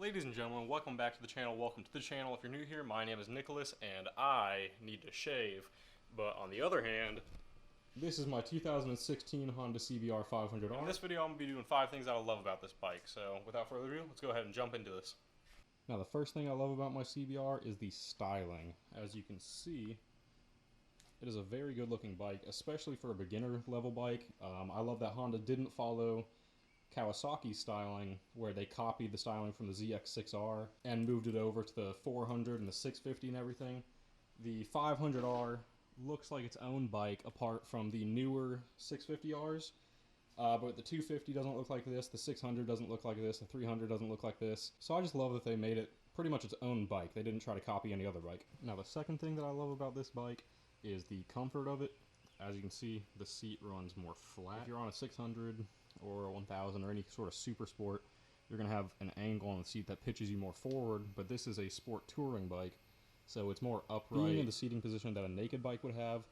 Ladies and gentlemen, welcome back to the channel. Welcome to the channel. If you're new here, my name is Nicholas, and I need to shave. But on the other hand, this is my 2016 Honda CBR500R. In this video, I'm going to be doing 5 things that I love about this bike. So without further ado, let's go ahead and jump into this. Now, the first thing I love about my CBR is the styling. As you can see, it is a very good looking bike, especially for a beginner level bike. I love that Honda didn't follow Kawasaki styling, where they copied the styling from the ZX6R and moved it over to the 400 and the 650 and everything. The 500R looks like its own bike apart from the newer 650Rs, but the 250 doesn't look like this, the 600 doesn't look like this, the 300 doesn't look like this. So I just love that they made it pretty much its own bike. They didn't try to copy any other bike. Now, the second thing that I love about this bike is the comfort of it. As you can see, the seat runs more flat. If you're on a 600 or a 1000 or any sort of super sport, you're going to have an angle on the seat that pitches you more forward, but this is a sport touring bike, so it's more upright. Being in the seating position that a naked bike would have,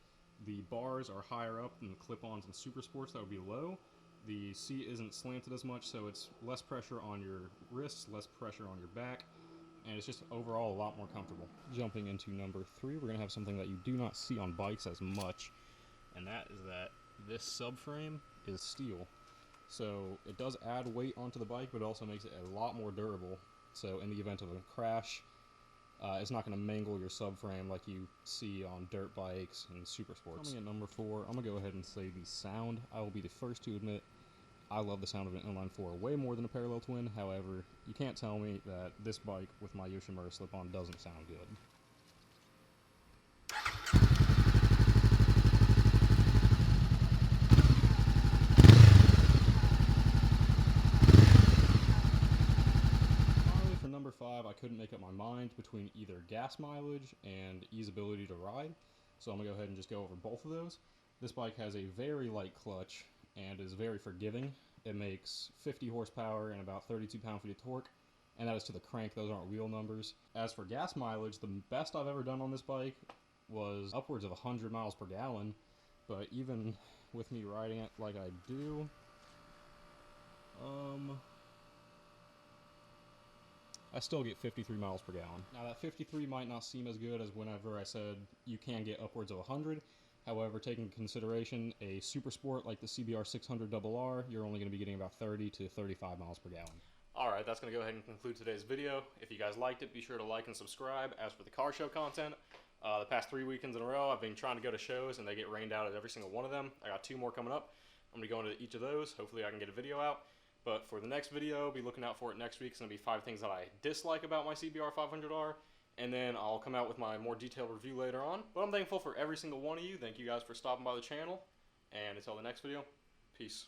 the bars are higher up than the clip-ons and super sports that would be low. The seat isn't slanted as much, so it's less pressure on your wrists, less pressure on your back, and it's just overall a lot more comfortable. Jumping into number 3, we're going to have something that you do not see on bikes as much, and that is that this subframe is steel. So it does add weight onto the bike, but it also makes it a lot more durable. So in the event of a crash, it's not going to mangle your subframe like you see on dirt bikes and super sports. Coming at number 4, I'm going to go ahead and say the sound. I will be the first to admit I love the sound of an inline 4 way more than a parallel twin. However, you can't tell me that this bike with my Yoshimura slip-on doesn't sound good. Number 5, I couldn't make up my mind between either gas mileage and easeability to ride, so I'm going to go ahead and just go over both of those. This bike has a very light clutch and is very forgiving. It makes 50 horsepower and about 32 pound-feet of torque, and that is to the crank. Those aren't wheel numbers. As for gas mileage, the best I've ever done on this bike was upwards of 100 miles per gallon, but even with me riding it like I do, I still get 53 miles per gallon. Now, that 53 might not seem as good as whenever I said you can get upwards of 100. However, taking into consideration a super sport like the CBR500R, you're only going to be getting about 30 to 35 miles per gallon. Alright, that's going to go ahead and conclude today's video. If you guys liked it, be sure to like and subscribe. As for the car show content, the past 3 weekends in a row, I've been trying to go to shows, and they get rained out at every single one of them. I got 2 more coming up. I'm going to go into each of those. Hopefully I can get a video out. But for the next video, be looking out for it next week. It's going to be 5 things that I dislike about my CBR500R. And then I'll come out with my more detailed review later on. But I'm thankful for every single one of you. Thank you guys for stopping by the channel. And until the next video, peace.